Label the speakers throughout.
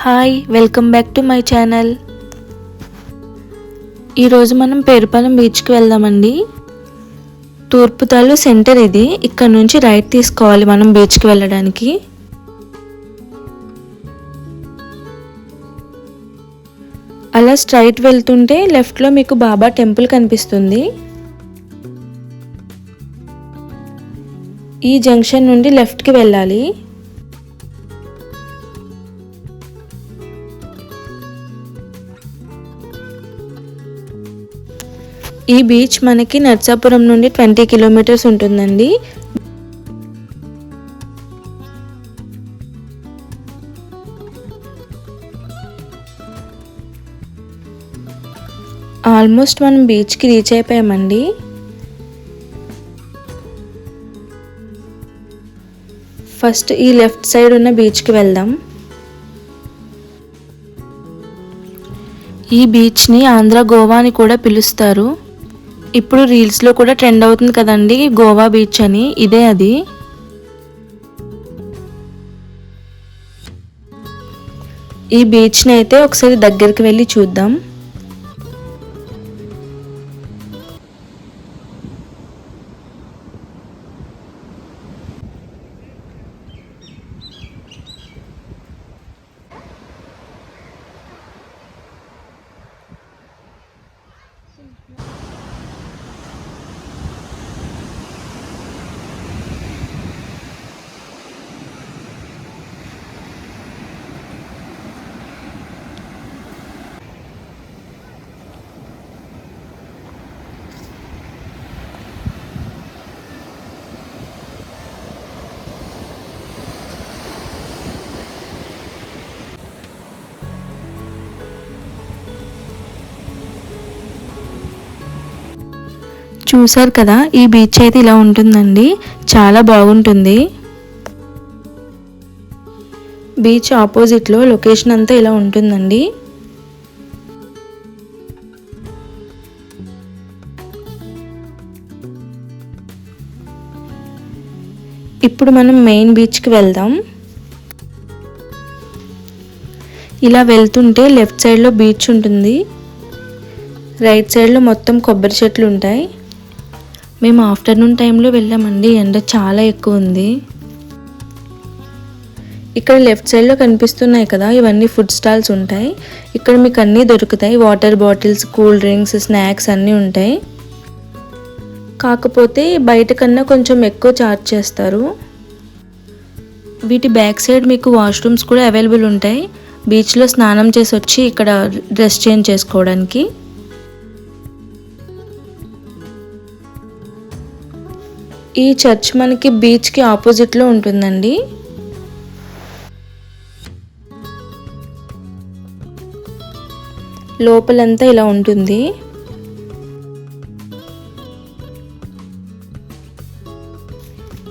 Speaker 1: Hi welcome back to my channel. ఈరోజు మనం పేరుపాలెం బీచ్కి వెళ్దామండి. తూర్పు తాలు సెంటర్ ఇది. ఇక్కడ నుంచి రైట్ తీసుకోవాలి మనం బీచ్కి వెళ్ళడానికి. అలా స్ట్రైట్ వెళ్తుంటే లెఫ్ట్లో మీకు బాబా టెంపుల్ కనిపిస్తుంది. ఈ జంక్షన్ నుండి లెఫ్ట్కి వెళ్ళాలి. ఈ బీచ్ మనకి నర్సాపురం నుండి 20 కిలోమీటర్స్ ఉంటుందండి. ఆల్మోస్ట్ మనం బీచ్కి రీచ్ అయిపోయామండి. ఫస్ట్ ఈ లెఫ్ట్ సైడ్ ఉన్న బీచ్కి వెళ్దాం. ఈ బీచ్ని ఆంధ్ర గోవా అని కూడా పిలుస్తారు. ఇప్పుడు రీల్స్లో కూడా ట్రెండ్ అవుతుంది కదండి గోవా బీచ్ అని, ఇదే అది. ఈ బీచ్ని అయితే ఒకసారి దగ్గరికి వెళ్ళి చూద్దాం. చూసారు కదా, ఈ బీచ్ అయితే ఇలా ఉంటుందండి. చాలా బాగుంటుంది. బీచ్ ఆపోజిట్లో లొకేషన్ అంతా ఇలా ఉంటుందండి. ఇప్పుడు మనం మెయిన్ బీచ్కి వెళ్దాం. ఇలా వెళ్తుంటే లెఫ్ట్ సైడ్లో బీచ్ ఉంటుంది. రైట్ సైడ్లో మొత్తం కొబ్బరి చెట్లు ఉంటాయి. మేము ఆఫ్టర్నూన్ టైంలో వెళ్ళామండి. ఎండ చాలా ఎక్కువ ఉంది. ఇక్కడ లెఫ్ట్ సైడ్లో కనిపిస్తున్నాయి కదా, ఇవన్నీ ఫుడ్ స్టాల్స్ ఉంటాయి. ఇక్కడ మీకు అన్నీ దొరుకుతాయి. Water bottles, cool drinks, snacks అన్నీ ఉంటాయి. కాకపోతే బయట కన్నా కొంచెం ఎక్కువ ఛార్జ్ చేస్తారు. వీటి బ్యాక్ సైడ్ మీకు వాష్రూమ్స్ కూడా అవైలబుల్ ఉంటాయి. బీచ్లో స్నానం చేసి వచ్చి ఇక్కడ డ్రెస్ చేంజ్ చేసుకోవడానికి. ఈ చర్చ్ మనకి బీచ్కి ఆపోజిట్లో ఉంటుందండి. లోపలంతా ఇలా ఉంటుంది.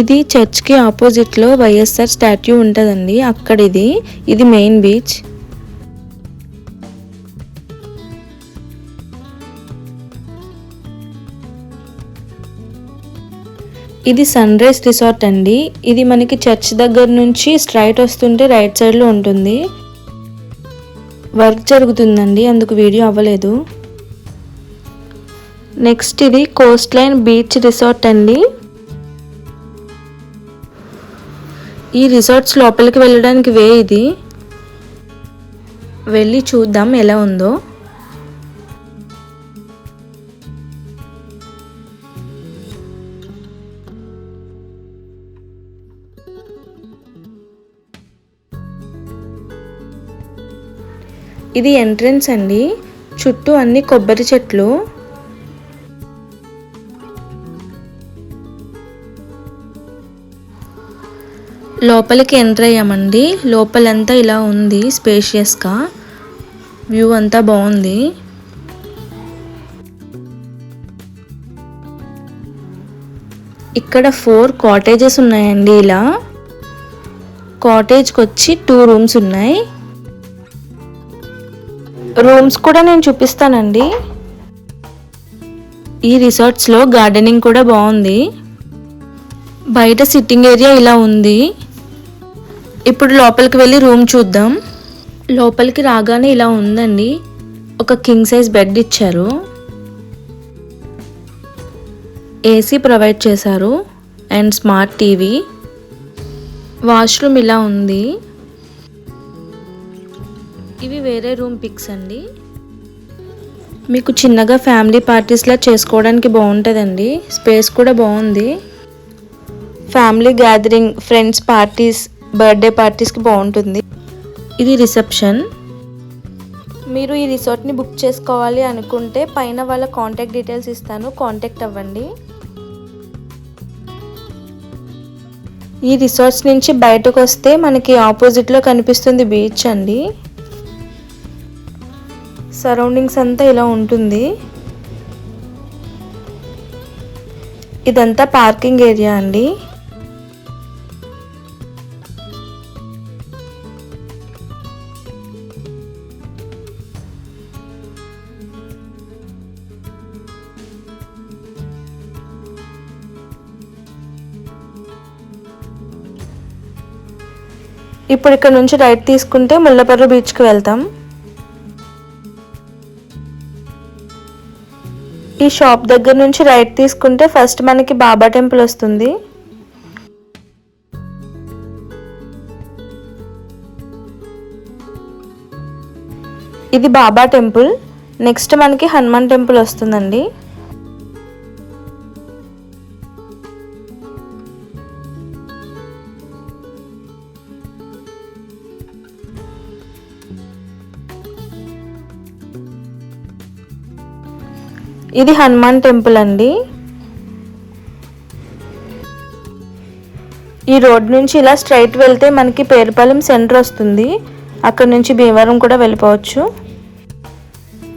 Speaker 1: ఇది చర్చ్కి ఆపోజిట్లో వైఎస్ఆర్ స్టాట్యూ ఉంటుందండి. అక్కడ ఇది మెయిన్ బీచ్. ఇది సన్ రైజ్ రిసార్ట్ అండి. ఇది మనకి చర్చ్ దగ్గర నుంచి స్ట్రైట్ వస్తుంటే రైట్ సైడ్లో ఉంటుంది. వర్క్ జరుగుతుందండి, అందుకు వీడియో అవ్వలేదు. నెక్స్ట్ ఇది కోస్ట్ లైన్ బీచ్ రిసార్ట్ అండి. ఈ రిసార్ట్స్ లోపలికి వెళ్ళడానికి వే ఇది. వెళ్ళి చూద్దాం ఎలా ఉందో. ఇది ఎంట్రన్స్ అండి. చుట్టూ అన్ని కొబ్బరి చెట్లు. లోపలికి ఎంటర్ అయ్యామండి. లోపలంతా ఇలా ఉంది స్పేషియస్గా. వ్యూ అంతా బాగుంది. ఇక్కడ 4 కాటేజెస్ ఉన్నాయండి. ఇలా కాటేజ్కి వచ్చి 2 రూమ్స్ ఉన్నాయి. రూమ్స్ కూడా నేను చూపిస్తానండి. ఈ రిసార్ట్స్లో గార్డెనింగ్ కూడా బాగుంది. బయట సిట్టింగ్ ఏరియా ఇలా ఉంది. ఇప్పుడు లోపలికి వెళ్ళి రూమ్ చూద్దాం. లోపలికి రాగానే ఇలా ఉందండి. ఒక కింగ్ సైజ్ బెడ్ ఇచ్చారు, ఏసీ ప్రొవైడ్ చేశారు అండ్ స్మార్ట్ టీవీ. వాష్రూమ్ ఇలా ఉంది. ఇవి వేరే రూమ్ పిక్స్ అండి. మీకు చిన్నగా ఫ్యామిలీ పార్టీస్లా చేసుకోవడానికి బాగుంటుందండి. స్పేస్ కూడా బాగుంది. Family gathering, friends parties, birthday పార్టీస్కి బాగుంటుంది. ఇది రిసెప్షన్. మీరు ఈ రిసార్ట్ని బుక్ చేసుకోవాలి అనుకుంటే పైన వాళ్ళ కాంటాక్ట్ డీటెయిల్స్ ఇస్తాను, కాంటాక్ట్ అవ్వండి. ఈ రిసార్ట్స్ నుంచి బయటకు వస్తే మనకి ఆపోజిట్లో కనిపిస్తుంది బీచ్ అండి. సరౌండింగ్స్ అంతా ఇలా ఉంటుంది. ఇదంతా పార్కింగ్ ఏరియా అండి. ఇప్పుడు ఇక్కడ నుంచి రైట్ తీసుకుంటే ముల్లపర్రు బీచ్కి వెళ్తాం. ఈ షాప్ దగ్గర నుంచి రైట్ తీసుకుంటే ఫస్ట్ మనకి బాబా టెంపుల్ వస్తుంది. ఇది బాబా టెంపుల్. నెక్స్ట్ మనకి హనుమాన్ టెంపుల్ వస్తుందండి. ఇది హనుమాన్ టెంపుల్ అండి. ఈ రోడ్ నుంచి ఇలా స్ట్రైట్ వెళ్తే మనకి పేరుపాలెం సెంటర్ వస్తుంది. అక్కడ నుంచి భీమవరం కూడా వెళ్ళిపోవచ్చు.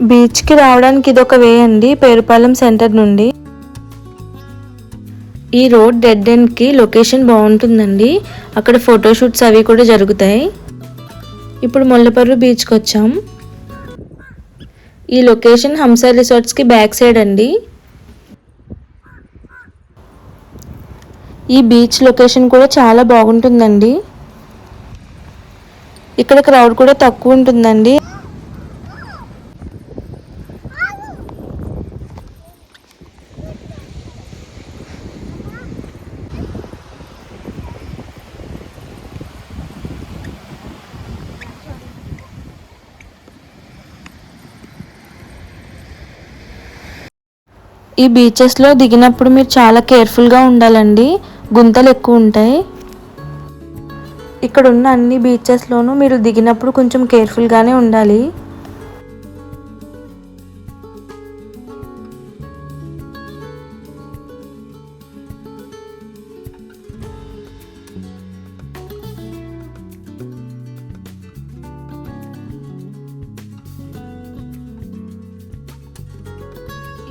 Speaker 1: బీచ్కి రావడానికి ఇది ఒక వే అండి, పేరుపాలెం సెంటర్ నుండి. ఈ రోడ్ డెడ్ ఎండ్కి లొకేషన్ బాగుంటుందండి. అక్కడ ఫోటోషూట్స్ అవి కూడా జరుగుతాయి. ఇప్పుడు ముల్లపర్రు బీచ్కి వచ్చాం. ఈ లొకేషన్ హంస రిసార్ట్స్కి బ్యాక్ సైడ్ అండి. ఈ బీచ్ లొకేషన్ కూడా చాలా బాగుంటుందండి. ఇక్కడ క్రౌడ్ కూడా తక్కువ ఉంటుందండి. ఈ బీచెస్లో దిగినప్పుడు మీరు చాలా కేర్ఫుల్గా ఉండాలండి. గుంతలు ఎక్కువ ఉంటాయి. ఇక్కడ ఉన్న అన్ని బీచెస్లోనూ మీరు దిగినప్పుడు కొంచెం కేర్ఫుల్గానే ఉండాలి.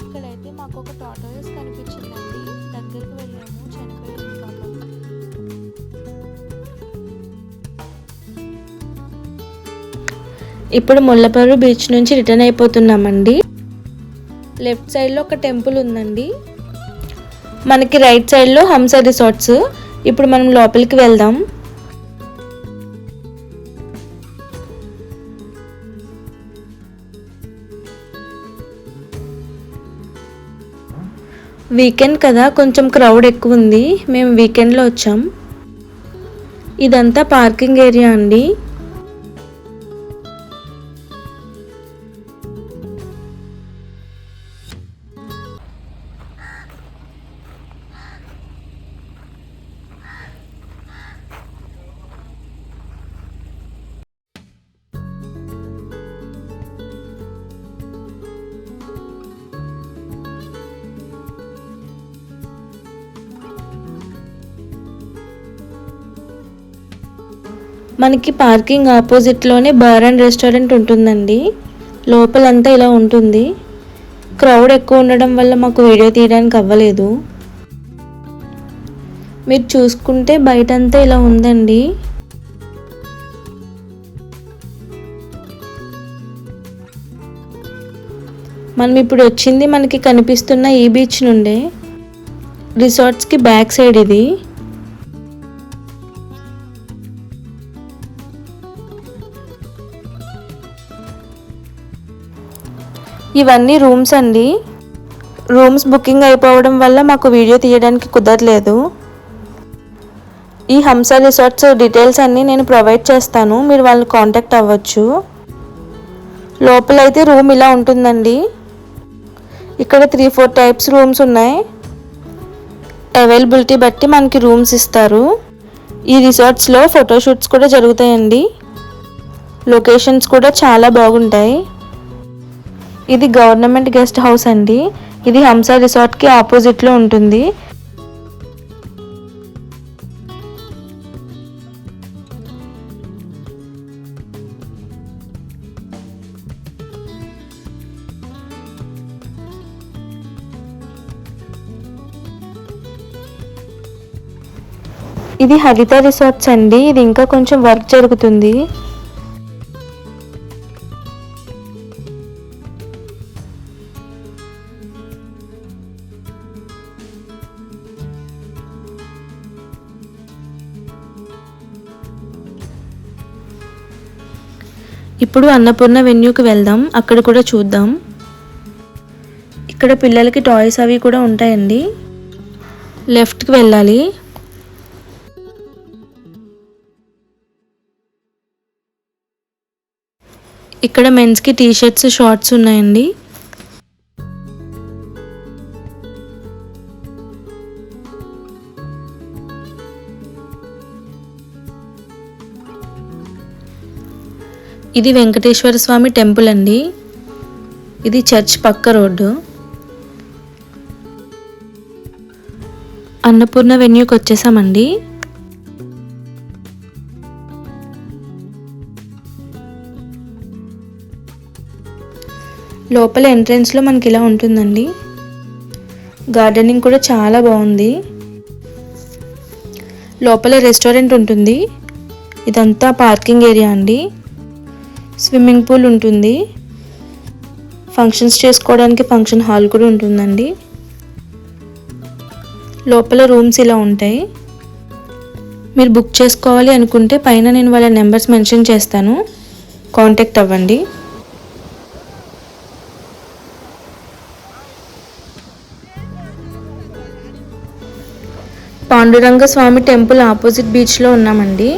Speaker 1: ఇక్కడైతే మాకు ఒక టార్టాయిస్ కనిపించిందండి. దగ్గరికి వెళ్ళాము, చనిపోయింది పాపం. ఇప్పుడు ముల్లపర్రు బీచ్ నుంచి రిటర్న్ అయిపోతున్నామండి. లెఫ్ట్ సైడ్లో ఒక టెంపుల్ ఉందండి. మనకి రైట్ సైడ్లో హంస రిసార్ట్స్. ఇప్పుడు మనం లోపలికి వెళ్దాం. వీకెండ్ కదా, కొంచెం క్రౌడ్ ఎక్కువ ఉంది. మేము వీకెండ్లో వచ్చాం. ఇదంతా పార్కింగ్ ఏరియా అండి. మనకి పార్కింగ్ ఆపోజిట్లోనే బార్ అండ్ రెస్టారెంట్ ఉంటుందండి. లోపలంతా ఇలా ఉంటుంది. క్రౌడ్ ఎక్కువ ఉండడం వల్ల మాకు వీడియో తీయడానికి అవ్వలేదు. మీరు చూసుకుంటే బయటంతా ఇలా ఉందండి. మనం ఇప్పుడు వచ్చింది మనకి కనిపిస్తున్న ఈ బీచ్ నుండే. రిసార్ట్స్కి బ్యాక్ సైడ్ ఇది. ఇవన్నీ రూమ్స్ అండి. రూమ్స్ బుకింగ్ అయిపోవడం వల్ల మాకు వీడియో తీయడానికి కుదరలేదు. ఈ హంస రిసార్ట్స్ డీటెయిల్స్ అన్నీ నేను ప్రొవైడ్ చేస్తాను, మీరు వాళ్ళని కాంటాక్ట్ అవ్వచ్చు. లోపలైతే రూమ్ ఇలా ఉంటుందండి. ఇక్కడ 3-4 టైప్స్ రూమ్స్ ఉన్నాయి. అవైలబిలిటీ బట్టి మనకి రూమ్స్ ఇస్తారు. ఈ రిసార్ట్స్లో ఫోటోషూట్స్ కూడా జరుగుతాయండి. లొకేషన్స్ కూడా చాలా బాగుంటాయి. ఇది గవర్నమెంట్ గెస్ట్ హౌస్ అండి. ఇది హంస రిసార్ట్కి ఆపోజిట్లో ఉంటుంది. ఇది హరిత రిసార్ట్స్ అండి. ఇది ఇంకా కొంచెం వర్క్ జరుగుతుంది. ఇప్పుడు అన్నపూర్ణ వెన్యూకి వెళ్దాం, అక్కడ కూడా చూద్దాం. ఇక్కడ పిల్లలకి టాయ్స్ అవి కూడా ఉంటాయండి. లెఫ్ట్కి వెళ్ళాలి. ఇక్కడ మెన్స్కి టీషర్ట్స్, షార్ట్స్ ఉన్నాయండి. ఇది వెంకటేశ్వర స్వామి టెంపుల్ అండి. ఇది చర్చ్ పక్క రోడ్డు. అన్నపూర్ణ వెన్యూకి వచ్చేసామండి. లోపల ఎంట్రన్స్లో మనకి ఇలా ఉంటుందండి. గార్డెనింగ్ కూడా చాలా బాగుంది. లోపల రెస్టారెంట్ ఉంటుంది. ఇదంతా పార్కింగ్ ఏరియా అండి. స్విమ్మింగ్ పూల్ ఉంటుంది. ఫంక్షన్స్ చేసుకోవడానికి ఫంక్షన్ హాల్ కూడా ఉంటుందండి. లోపల రూమ్స్ ఇలా ఉంటాయి. మీరు బుక్ చేసుకోవాలి అనుకుంటే పైన నేను వాళ్ళ నెంబర్స్ మెన్షన్ చేస్తాను, కాంటాక్ట్ అవ్వండి. పాండురంగ స్వామి టెంపుల్ ఆపోజిట్ బీచ్లో ఉన్నామండి.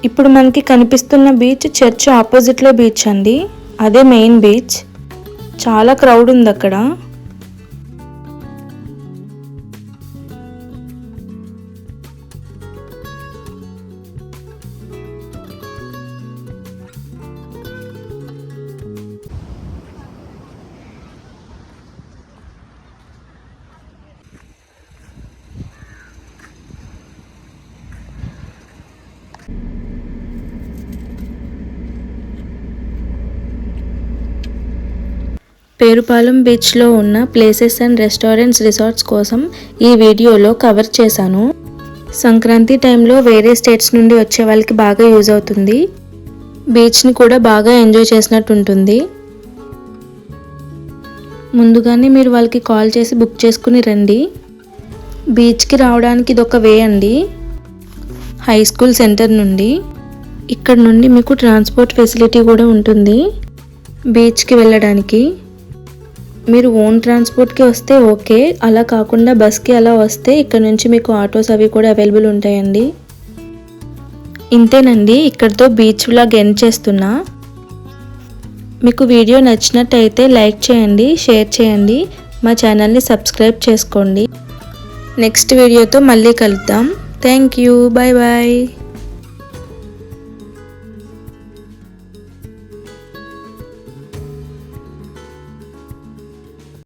Speaker 1: ఇప్పుడు మనకి కనిపిస్తున్న బీచ్ చర్చ్ ఆపోజిట్లో బీచ్ అండి. అదే మెయిన్ బీచ్. చాలా క్రౌడ్ ఉంది అక్కడ. పేరుపాలెం బీచ్లో ఉన్న ప్లేసెస్ అండ్ రెస్టారెంట్స్, రిసార్ట్స్ కోసం ఈ వీడియోలో కవర్ చేశాను. సంక్రాంతి టైంలో వేరే స్టేట్స్ నుండి వచ్చే వాళ్ళకి బాగా యూజ్ అవుతుంది. బీచ్ని కూడా బాగా ఎంజాయ్ చేసినట్టు ఉంటుంది. ముందుగానే మీరు వాళ్ళకి కాల్ చేసి బుక్ చేసుకుని రండి. బీచ్కి రావడానికి ఇదొక వే అండి, హై స్కూల్ సెంటర్ నుండి. ఇక్కడ నుండి మీకు ట్రాన్స్పోర్ట్ ఫెసిలిటీ కూడా ఉంటుంది బీచ్కి వెళ్ళడానికి. మీరు ఓన్ ట్రాన్స్పోర్ట్కి వస్తే ఓకే, అలా కాకుండా బస్కి అలా వస్తే ఇక్కడ నుంచి మీకు ఆటోస్ అవి కూడా అవైలబుల్ ఉంటాయండి. ఇంతేనండి, ఇక్కడితో బీచ్ వ్లాగ్ ఎండ్ చేస్తున్నా. మీకు వీడియో నచ్చినట్టయితే లైక్ చేయండి, షేర్ చేయండి, మా ఛానల్ని సబ్స్క్రైబ్ చేసుకోండి. నెక్స్ట్ వీడియోతో మళ్ళీ కలుద్దాం. Thank you. Bye bye.